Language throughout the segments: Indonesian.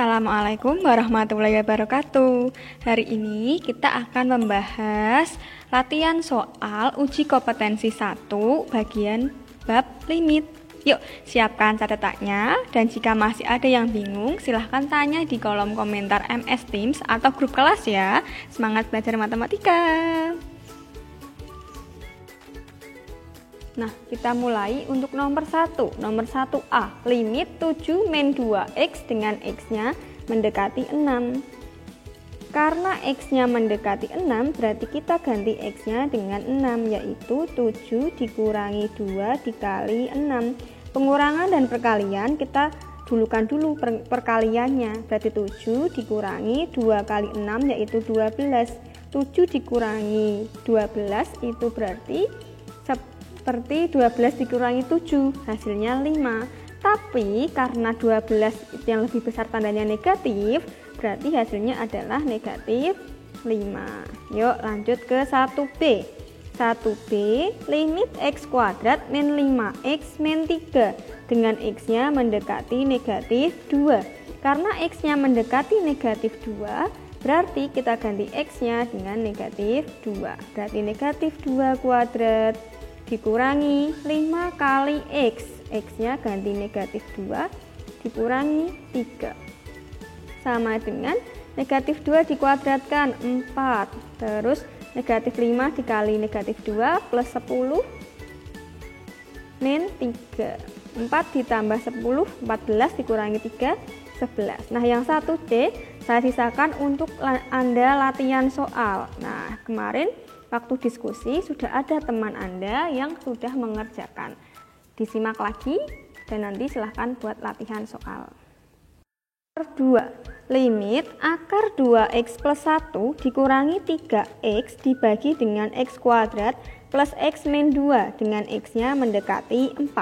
Assalamualaikum warahmatullahi wabarakatuh. Hari ini kita akan membahas latihan soal uji kompetensi 1 bagian bab limit. Yuk, siapkan catatannya, dan jika masih ada yang bingung, silahkan tanya di kolom komentar MS Teams atau grup kelas ya. Semangat belajar matematika. Nah, kita mulai untuk nomor 1. Nomor 1A, limit 7 min 2x dengan x-nya mendekati 6. Karena x-nya mendekati 6, berarti kita ganti x-nya dengan 6, yaitu 7 dikurangi 2 dikali 6. Pengurangan dan perkalian kita dulukan dulu perkaliannya, berarti 7 dikurangi 2 kali 6 yaitu 12. 7 dikurangi 12 itu berarti seperti 12 dikurangi 7, hasilnya 5. Tapi karena 12 itu yang lebih besar tandanya negatif, berarti hasilnya adalah negatif 5. Yuk lanjut ke 1B. 1B, limit x kuadrat min 5x min 3 dengan x-nya mendekati negatif 2. Karena x-nya mendekati negatif 2, berarti kita ganti x-nya dengan negatif 2. Berarti negatif 2 kuadrat dikurangi 5 kali x. X-nya ganti negatif 2 dikurangi 3. Sama dengan negatif 2 dikuadratkan 4. Terus negatif 5 dikali negatif 2 plus 10 min 3. 4 ditambah 10, 14 dikurangi 3, 11. Nah, yang 1D saya sisakan untuk Anda latihan soal. Nah, kemarin waktu diskusi sudah ada teman Anda yang sudah mengerjakan. Disimak lagi dan nanti silahkan buat latihan soal. 2. Limit akar 2x plus 1 dikurangi 3x dibagi dengan x kuadrat plus x min 2 dengan x-nya mendekati 4.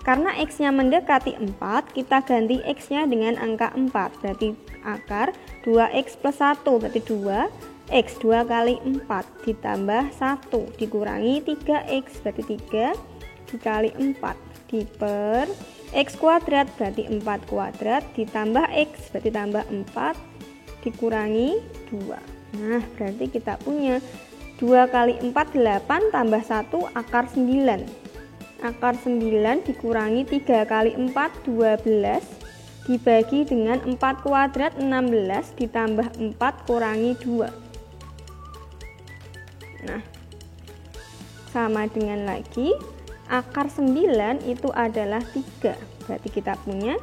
Karena x-nya mendekati 4, kita ganti x-nya dengan angka 4. Berarti akar 2x plus 1 berarti 2. X 2 kali 4 ditambah 1 dikurangi 3x berarti 3 dikali 4 diper x kuadrat berarti 4 kuadrat ditambah x berarti tambah 4 dikurangi 2. Nah, berarti kita punya 2 kali 4 8 tambah 1 akar 9. Akar 9 dikurangi 3 kali 4 12 dibagi dengan 4 kuadrat 16 ditambah 4 kurangi 2. Nah, sama dengan lagi akar 9 itu adalah 3. Berarti kita punya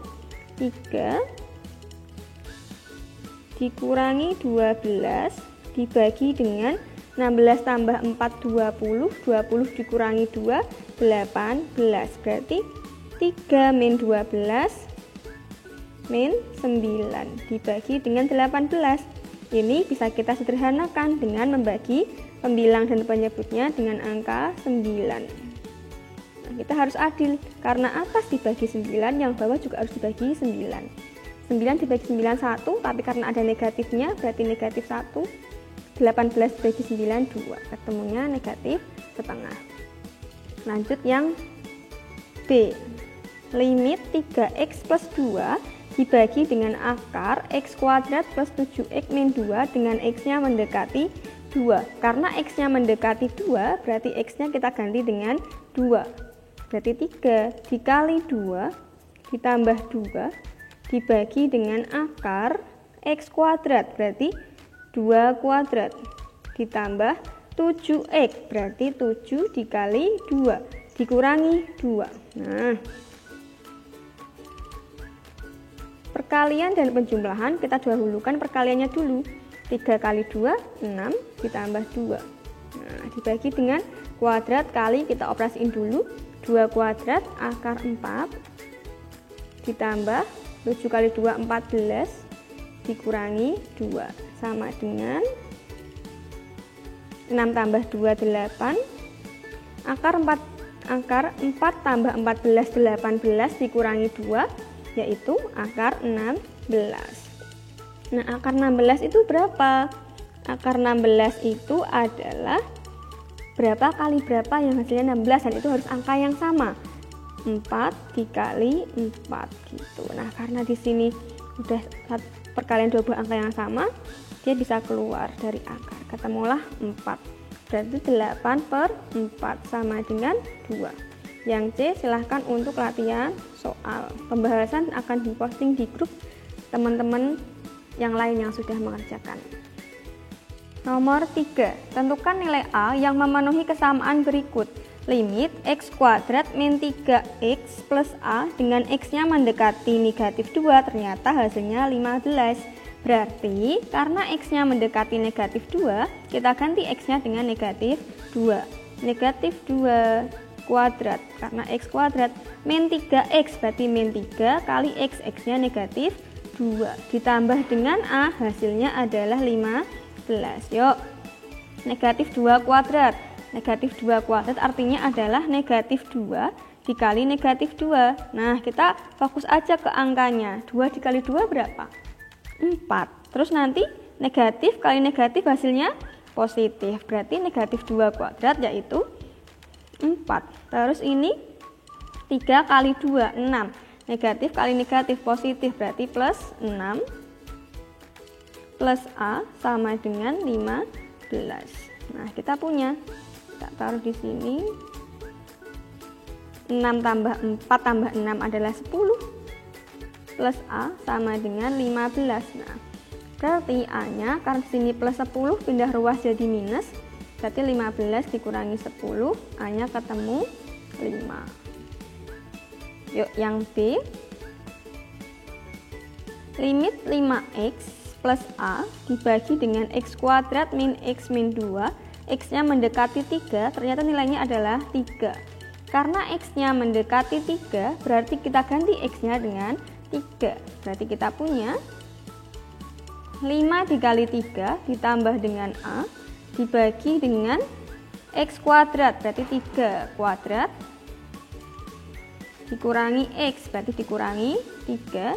3 dikurangi 12 dibagi dengan 16 tambah 4 20. 20 dikurangi 2 18. Berarti 3 min 12 min 9 dibagi dengan 18. Ini bisa kita sederhanakan dengan membagi pembilang dan penyebutnya dengan angka 9. Nah, kita harus adil, karena atas dibagi 9, yang bawah juga harus dibagi 9. 9 dibagi 9 1, tapi karena ada negatifnya, berarti negatif 1. 18 dibagi 9 2, ketemunya negatif setengah. Lanjut yang B. Limit 3x plus 2 dibagi dengan akar x kuadrat plus 7x min 2 dengan x-nya mendekati 2. Karena x-nya mendekati 2, berarti x-nya kita ganti dengan 2. Berarti 3 dikali 2 ditambah 2 dibagi dengan akar x kuadrat, berarti 2 kuadrat ditambah 7x, berarti 7 dikali 2 dikurangi 2. Nah, perkalian dan penjumlahan kita dahulukan perkaliannya dulu. 3 kali 2, 6 ditambah 2. Nah, dibagi dengan kuadrat kali kita operasiin dulu. 2 kuadrat akar 4 ditambah 7 kali 2, 14 dikurangi 2. Sama dengan 6 tambah 2, 8. Akar 4 tambah 14, 18 dikurangi 2, yaitu akar 16. Nah, akar 16 itu berapa? Akar 16 itu adalah berapa kali berapa yang hasilnya 16, dan itu harus angka yang sama. 4 dikali 4 gitu. Nah, karena di sini udah perkalian dua buah angka yang sama, dia bisa keluar dari akar. Ketemulah 4. Berarti 8/4 sama dengan 2. Yang C silahkan untuk latihan soal. Pembahasan akan diposting di grup teman-teman yang lain yang sudah mengerjakan. Nomor 3. Tentukan nilai A yang memenuhi kesamaan berikut. Limit x² min 3x plus A dengan x-nya mendekati negatif 2, ternyata hasilnya 15. Berarti karena x-nya mendekati negatif 2, kita ganti x-nya dengan negatif 2. Negatif 2 kuadrat, karena x² min 3x, berarti min 3 kali x, x-nya negatif 2. Ditambah dengan A, hasilnya adalah 15. Yuk, negatif 2 kuadrat. Negatif 2 kuadrat artinya adalah negatif 2 dikali negatif 2. Nah, kita fokus aja ke angkanya. 2 dikali 2 berapa? 4. Terus nanti negatif kali negatif hasilnya positif. Berarti negatif 2 kuadrat yaitu 4. Terus ini 3 kali 2, 6. Negatif kali negatif positif, berarti plus 6. Plus A sama dengan 15. Nah, kita punya. Kita taruh di sini. 6 tambah 4 tambah 6 adalah 10. Plus A sama dengan 15. Nah, berarti A-nya karena sini plus 10 pindah ruas jadi minus. Berarti 15 dikurangi 10, A-nya ketemu 5. Yuk, yang B. Limit 5x plus A dibagi dengan x² min x min 2. X-nya mendekati 3, ternyata nilainya adalah 3. Karena X-nya mendekati 3, berarti kita ganti X-nya dengan 3. Berarti kita punya 5 dikali 3 ditambah dengan A dibagi dengan X², berarti 3 kuadrat dikurangi X, berarti dikurangi 3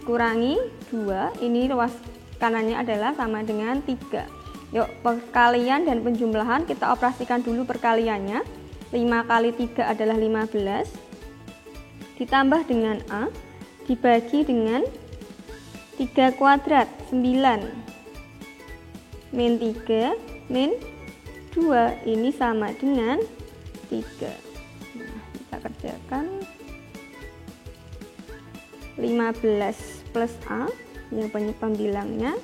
dikurangi 2, ini ruas kanannya adalah sama dengan 3. Yuk, perkalian dan penjumlahan kita operasikan dulu perkaliannya. 5 kali 3 adalah 15 ditambah dengan A dibagi dengan 3 kuadrat 9 min 3 min 2, ini sama dengan 3. Nah, kita kerjakan 15 plus A yang pembilangnya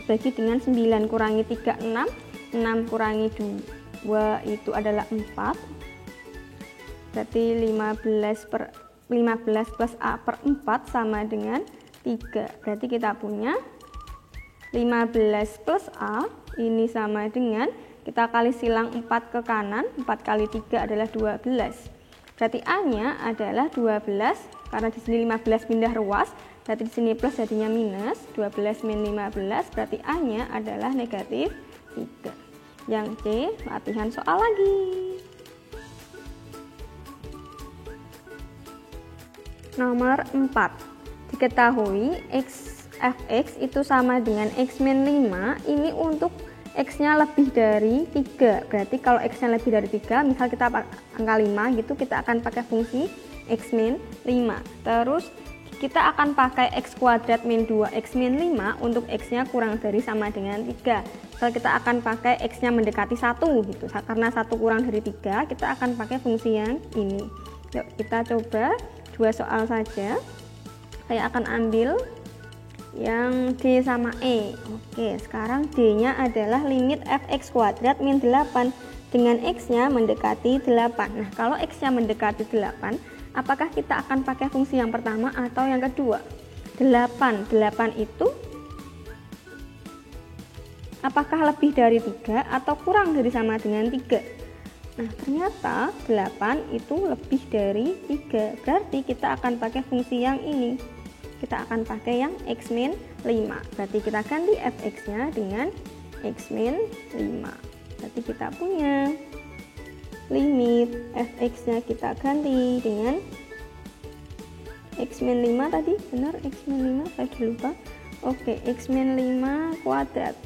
dibagi dengan 9 kurangi 3, 6. 6 kurangi 2 itu adalah 4. Berarti 15 plus A per 4 sama dengan 3. Berarti kita punya 15 plus A ini sama dengan, kita kali silang 4 ke kanan, 4 kali 3 adalah 12. Berarti A-nya adalah 12, karena di sini 15 pindah ruas. Berarti di sini plus jadinya minus, 12 min 15, berarti A-nya adalah negatif 3. Yang C, latihan soal lagi. Nomor 4. Diketahui fx itu sama dengan x min 5, ini untuk x-nya lebih dari 3. Berarti kalau x-nya lebih dari 3, misal kita angka 5 gitu, kita akan pakai fungsi x min 5. Terus kita akan pakai x² min 2x min 5 untuk x-nya kurang dari sama dengan 3. Misal kita akan pakai x-nya mendekati 1 gitu. Karena 1 kurang dari 3, kita akan pakai fungsi yang ini. Yuk, kita coba 2 soal saja. Saya akan ambil yang D sama E. Oke, sekarang D-nya adalah limit fx² min 8 dengan x-nya mendekati 8. Nah, kalau x-nya mendekati 8, apakah kita akan pakai fungsi yang pertama atau yang kedua? 8 itu apakah lebih dari 3 atau kurang dari sama dengan 3? Nah, ternyata 8 itu lebih dari 3. Berarti kita akan pakai fungsi yang ini. Kita akan pakai yang x min 5. Berarti kita ganti fx-nya dengan x min 5. Berarti kita punya limit fx-nya kita ganti dengan x min 5 tadi, benar x min 5, saya sudah lupa. Oke, x min 5 kuadrat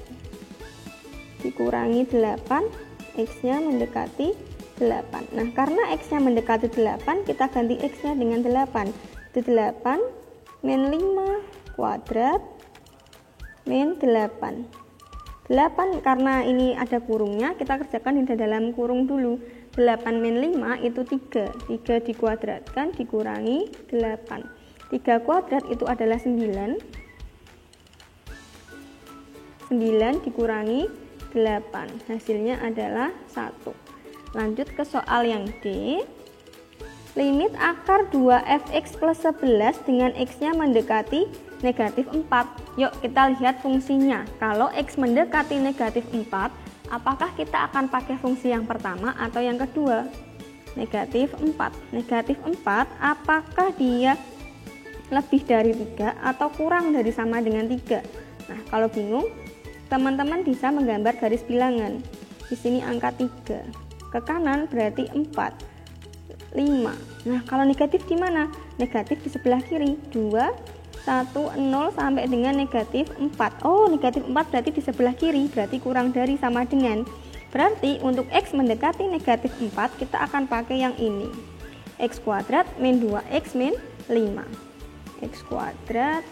dikurangi 8, x-nya mendekati 8. Nah, karena x-nya mendekati 8, kita ganti x-nya dengan 8. Itu 8 min 5 kuadrat min 8. 8 karena ini ada kurungnya, kita kerjakan di dalam kurung dulu. 8 min 5 itu 3. 3 dikuadratkan dikurangi 8. 3 kuadrat itu adalah 9. 9 dikurangi 8. Hasilnya adalah 1. Lanjut ke soal yang D. Limit akar 2fx plus 11 dengan x-nya mendekati negatif 4. Yuk kita lihat fungsinya. Kalau x mendekati negatif 4, apakah kita akan pakai fungsi yang pertama atau yang kedua? Negatif 4. Negatif 4, apakah dia lebih dari 3 atau kurang dari sama dengan 3? Nah, kalau bingung, teman-teman bisa menggambar garis bilangan. Di sini angka 3. Ke kanan berarti 4. 5. Nah, kalau negatif di mana? Negatif di sebelah kiri. 2, 1, 0 sampai dengan negatif 4. Oh, negatif 4 berarti di sebelah kiri, berarti kurang dari sama dengan. Berarti untuk x mendekati negatif 4, kita akan pakai yang ini. X kuadrat min 2x min 5. X kuadrat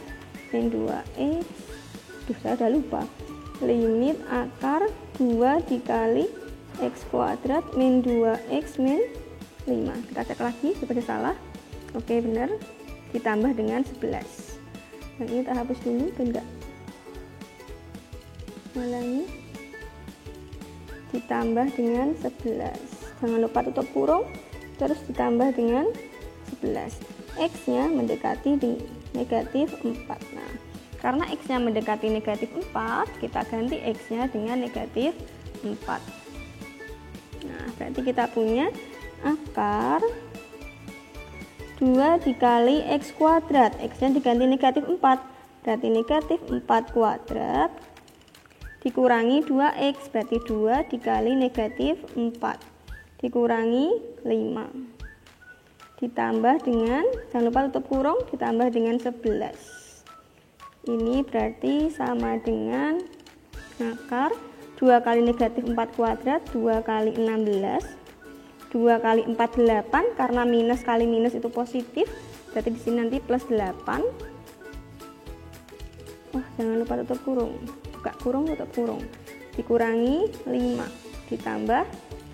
min 2x. Saya udah lupa. Limit akar 2 dikali x kuadrat min 2x min 5. Kita cek lagi supaya salah. Oke, benar. Ditambah dengan 11. Yang ini kita hapus dulu, enggak. Ulangi. Ditambah dengan 11. Jangan lupa tutup kurung, terus ditambah dengan 11. X-nya mendekati di negatif 4. Nah, karena X-nya mendekati negatif 4, kita ganti X-nya dengan negatif 4. Nah, berarti kita punya akar 2 dikali x kuadrat, x-nya diganti negatif 4, berarti negatif 4 kuadrat dikurangi 2x, berarti 2 dikali negatif 4 dikurangi 5 ditambah dengan, jangan lupa tutup kurung, ditambah dengan 11. Ini berarti sama dengan akar 2 kali negatif 4 kuadrat, 2 kali 16, 2 kali 4 8, karena minus kali minus itu positif, berarti di sini nanti plus 8. Jangan lupa tutup kurung, buka kurung, tutup kurung, dikurangi 5 ditambah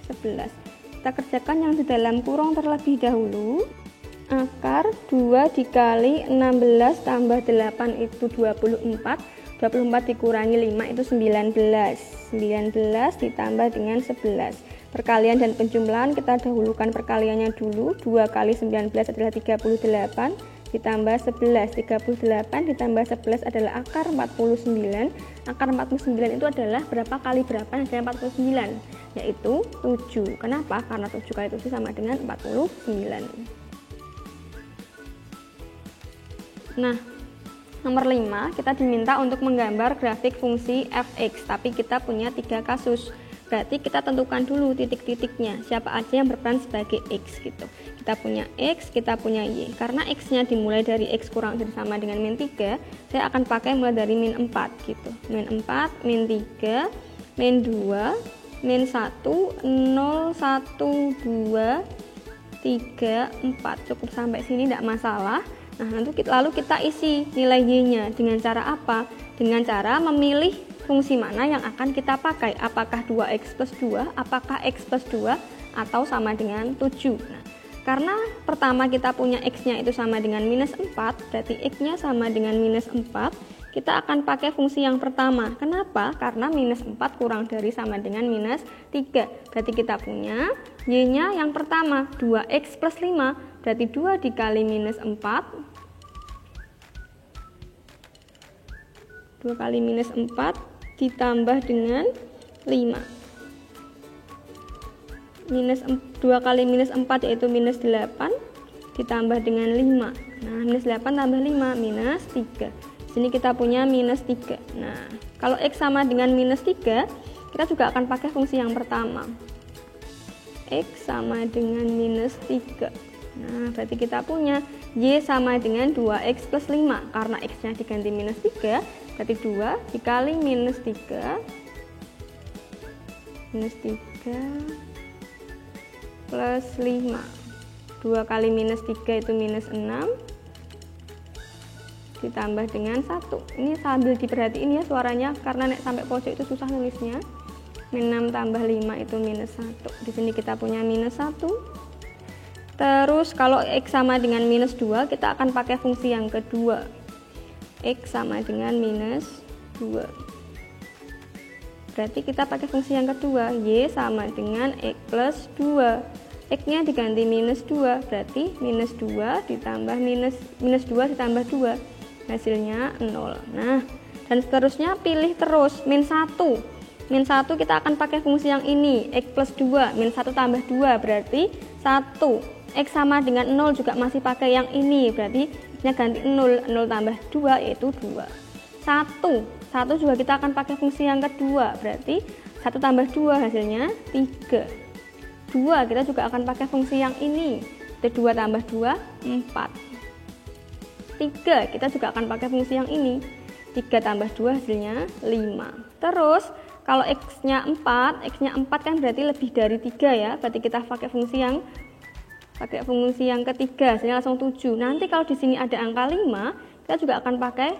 11. Kita kerjakan yang di dalam kurung terlebih dahulu. Akar 2 dikali 16 tambah 8 itu 24. 24 dikurangi 5 itu 19. 19 ditambah dengan 11. Perkalian dan penjumlahan kita dahulukan perkaliannya dulu. 2 kali 19 adalah 38 ditambah 11. 38 ditambah 11 adalah akar 49. Akar 49 itu adalah berapa kali berapa dari 49? Yaitu 7. Kenapa? Karena 7 kali 7 sama dengan 49. Nah, nomor 5 kita diminta untuk menggambar grafik fungsi fx, tapi kita punya 3 kasus. Berarti kita tentukan dulu titik-titiknya, siapa aja yang berperan sebagai x gitu. Kita punya x, kita punya y. Karena x-nya dimulai dari x kurang dari sama dengan min 3, saya akan pakai mulai dari min 4 gitu. Min 4, min 3, min 2, min 1, 0, 1, 2, 3, 4. Cukup sampai sini tidak masalah. Nah, lalu kita isi nilai y-nya dengan cara apa? Dengan cara memilih fungsi mana yang akan kita pakai, apakah 2x plus 2, apakah x plus 2, atau sama dengan 7. Nah, karena pertama kita punya x-nya itu sama dengan minus 4, berarti x-nya sama dengan minus 4, kita akan pakai fungsi yang pertama. Kenapa? Karena minus 4 kurang dari sama dengan minus 3, berarti kita punya y-nya yang pertama, 2x plus 5, berarti 2 dikali minus 4, 2 kali minus 4 ditambah dengan 5. Minus 2 kali minus 4 yaitu minus 8 ditambah dengan 5. Nah, minus 8 tambah 5 minus 3. Di sini kita punya minus 3. Nah, kalau x sama dengan minus 3, kita juga akan pakai fungsi yang pertama. X sama dengan minus 3. Nah, berarti kita punya y sama dengan 2x plus 5. Karena x-nya diganti minus 3, berarti 2 dikali minus 3 plus 5. 2 kali minus 3 itu minus 6. ditambah dengan 1. Ini sambil diperhatiin ya suaranya, karena nek sampai pojok itu susah nulisnya. Min 6 tambah 5 itu minus 1. Di sini kita punya minus 1. Terus kalau X sama dengan minus 2, kita akan pakai fungsi yang kedua. X sama dengan minus 2. Berarti kita pakai fungsi yang kedua. Y sama dengan X plus 2. X-nya diganti minus 2. Berarti minus 2 ditambah minus 2 ditambah 2. Hasilnya 0. Nah, dan seterusnya pilih terus. Min 1. Min 1 kita akan pakai fungsi yang ini. X plus 2. Min 1 tambah 2. Berarti 1. X sama dengan 0 juga masih pakai yang ini. Berarti X-nya ganti 0. 0 tambah 2 yaitu 2. 1 juga kita akan pakai fungsi yang kedua. Berarti 1 tambah 2 hasilnya 3. 2 kita juga akan pakai fungsi yang ini. 2 tambah 2 4. 3 kita juga akan pakai fungsi yang ini. 3 tambah 2 hasilnya 5. Terus kalau X-nya 4, X-nya 4 kan berarti lebih dari 3 ya. Berarti kita pakai fungsi yang ketiga, hasilnya langsung 7. Nanti kalau di sini ada angka 5, kita juga akan pakai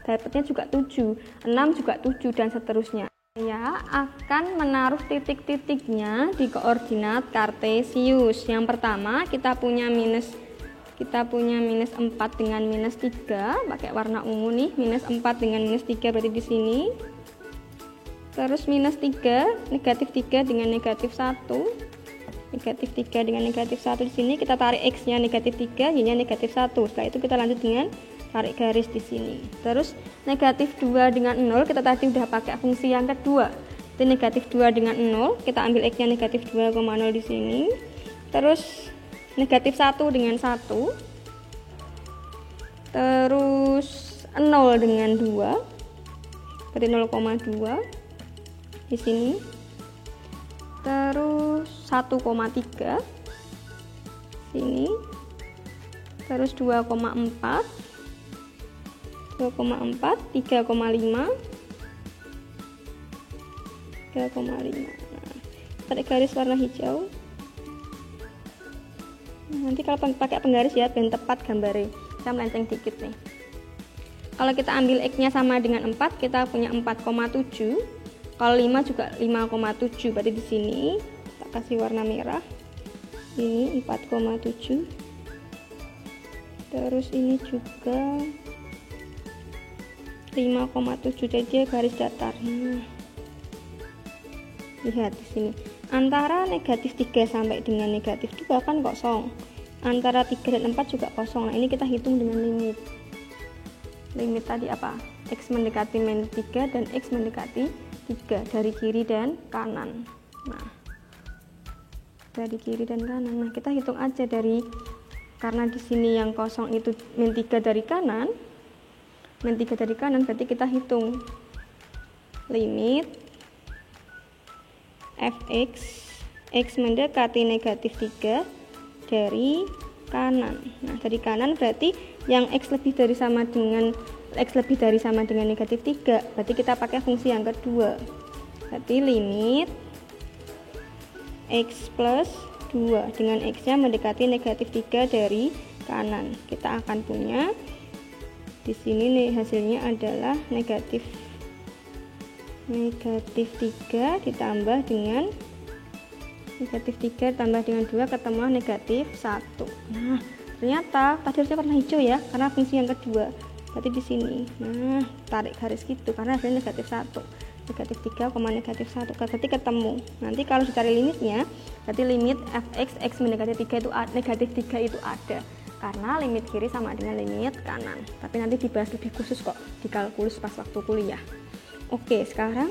dapatnya juga 7, 6 juga 7 dan seterusnya. Saya akan menaruh titik-titiknya di koordinat kartesius. Yang pertama kita punya minus 4 dengan minus 3, pakai warna ungu nih. Minus 4 dengan minus 3 berarti di sini. Terus minus 3, negatif 3 dengan negatif 1. Negatif 3 dengan negatif 1 di sini, kita tarik X-nya negatif 3, Y-nya negatif 1. Setelah itu kita lanjut dengan tarik garis di sini. Terus negatif 2 dengan 0, kita tadi udah pakai fungsi yang kedua. Jadi negatif 2 dengan 0, kita ambil X-nya negatif 2,0 di sini. Terus negatif 1 dengan 1. Terus 0 dengan 2. Berarti 0,2 di sini. Terus 1,3 sini. Terus 2,4, 3,5. Nah, tarik garis warna hijau. Nanti kalau pakai penggaris ya, biar tepat gambarnya. Kita melenceng dikit nih. Kalau kita ambil X-nya sama dengan 4, kita punya 4,7. Kalau 5 juga 5,7. Berarti di sini kita kasih warna merah. Ini 4,7. Terus ini juga 5,7. Jadi dia garis datar. Lihat di sini. Antara negatif 3 sampai dengan negatif 2 kan kosong. Antara 3 dan 4 juga kosong. Nah, ini kita hitung dengan limit. Limit tadi apa? X mendekati minus 3 dan X mendekati 3 dari kiri dan kanan. Nah, dari kiri dan kanan. Nah, kita hitung aja karena di sini yang kosong itu min 3 dari kanan. Min 3 dari kanan berarti kita hitung limit fx x mendekati negatif 3 dari kanan. Nah, dari kanan berarti yang x lebih dari sama dengan negatif 3, berarti kita pakai fungsi yang kedua. Berarti limit x plus 2 dengan x-nya mendekati negatif 3 dari kanan. Kita akan punya di sini nih hasilnya adalah negatif 3 ditambah dengan negatif 3 tambah dengan 2 ketemu negatif 1. Nah, ternyata tadi harusnya warna hijau ya, karena fungsi yang kedua. Berarti di sini. Nah, tarik garis gitu karena hasilnya negatif 1. Negatif 3, negatif 1. Berarti ketemu. Nanti kalau dicari limitnya, berarti limit fx x mendekati 3 itu negatif 3 itu ada. Karena limit kiri sama dengan limit kanan. Tapi nanti dibahas lebih khusus kok di kalkulus pas waktu kuliah. Oke, sekarang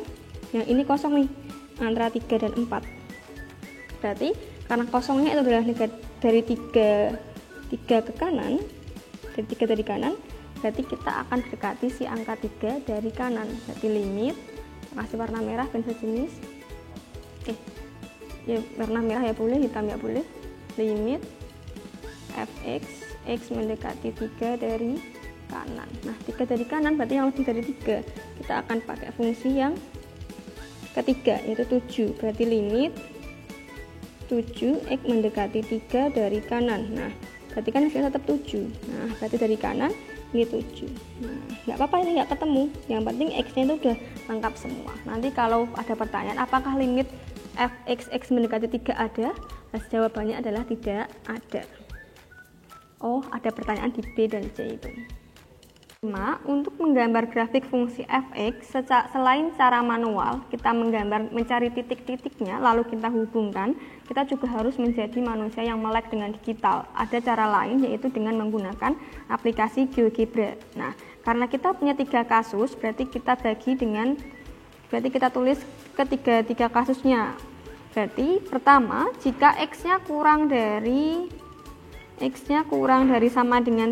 yang ini kosong nih antara 3 dan 4. Berarti karena kosongnya itu adalah dari 3 ke kanan, dari 3 dari kanan, berarti kita akan dekati si angka 3 dari kanan. Berarti limit, kasih warna merah dan sejenis. Ya warna merah ya boleh, hitam ya boleh. Limit fx x mendekati 3 dari kanan. Nah, 3 dari kanan berarti yang lebih dari 3. Kita akan pakai fungsi yang ketiga yaitu 7. Berarti limit 7 x mendekati 3 dari kanan. Nah, berarti kan hasilnya tetap 7. Nah, berarti dari kanan ini 7. Nah, nggak apa-apa ini nggak ketemu, yang penting x-nya itu udah lengkap semua. Nanti kalau ada pertanyaan apakah limit f(x) mendekati 3 ada, nah, jawabannya adalah tidak ada. Oh, ada pertanyaan di B dan C itu. Untuk menggambar grafik fungsi f(x), selain cara manual, kita mencari titik-titiknya lalu kita hubungkan, kita juga harus menjadi manusia yang melek dengan digital. Ada cara lain, yaitu dengan menggunakan aplikasi GeoGebra. Nah, karena kita punya 3 kasus, berarti kita tulis ketiga kasusnya. Berarti pertama, jika x-nya kurang dari sama dengan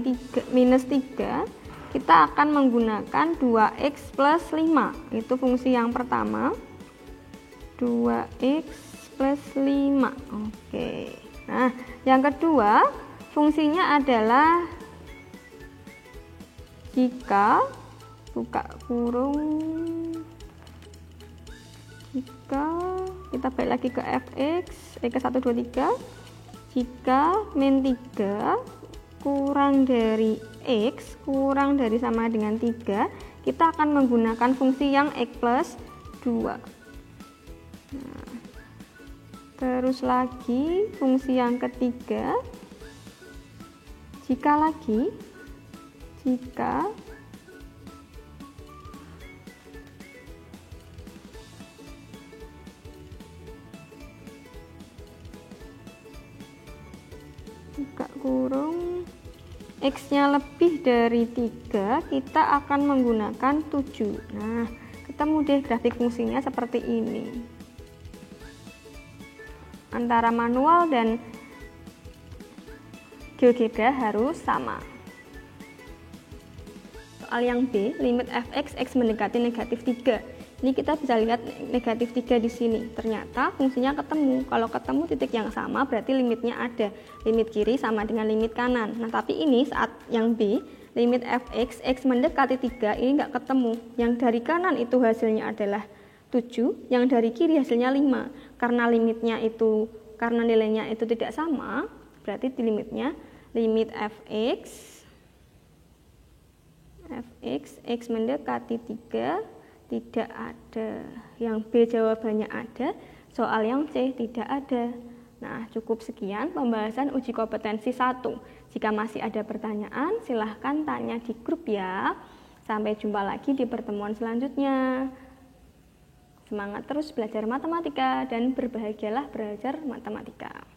minus 3, kita akan menggunakan 2x plus 5. Itu fungsi yang pertama, 2x plus 5. Oke. Nah, yang kedua fungsinya adalah jika, buka kurung, jika kita balik lagi ke fx, ke 1, 2, 3, jika min 3 kurang dari x, kurang dari sama dengan 3, kita akan menggunakan fungsi yang x plus 2. Nah, terus lagi fungsi yang ketiga, jika buka kurung x-nya lebih dari 3, kita akan menggunakan 7. Nah, ketemu deh grafik fungsinya seperti ini. Antara manual dan GeoGebra harus sama. Soal yang B, limit f(x) mendekati negatif 3. Ini kita bisa lihat negatif 3 di sini. Ternyata fungsinya ketemu. Kalau ketemu titik yang sama berarti limitnya ada. Limit kiri sama dengan limit kanan. Nah, tapi ini saat yang B, limit f(x) mendekati 3 ini nggak ketemu. Yang dari kanan itu hasilnya adalah 7, yang dari kiri hasilnya 5. Karena nilainya itu tidak sama, berarti limit f(x) mendekati 3 tidak ada. Yang B jawabannya ada, soal yang C tidak ada. Nah, cukup sekian pembahasan uji kompetensi 1. Jika masih ada pertanyaan, silahkan tanya di grup ya. Sampai jumpa lagi di pertemuan selanjutnya. Semangat terus belajar matematika dan berbahagialah belajar matematika.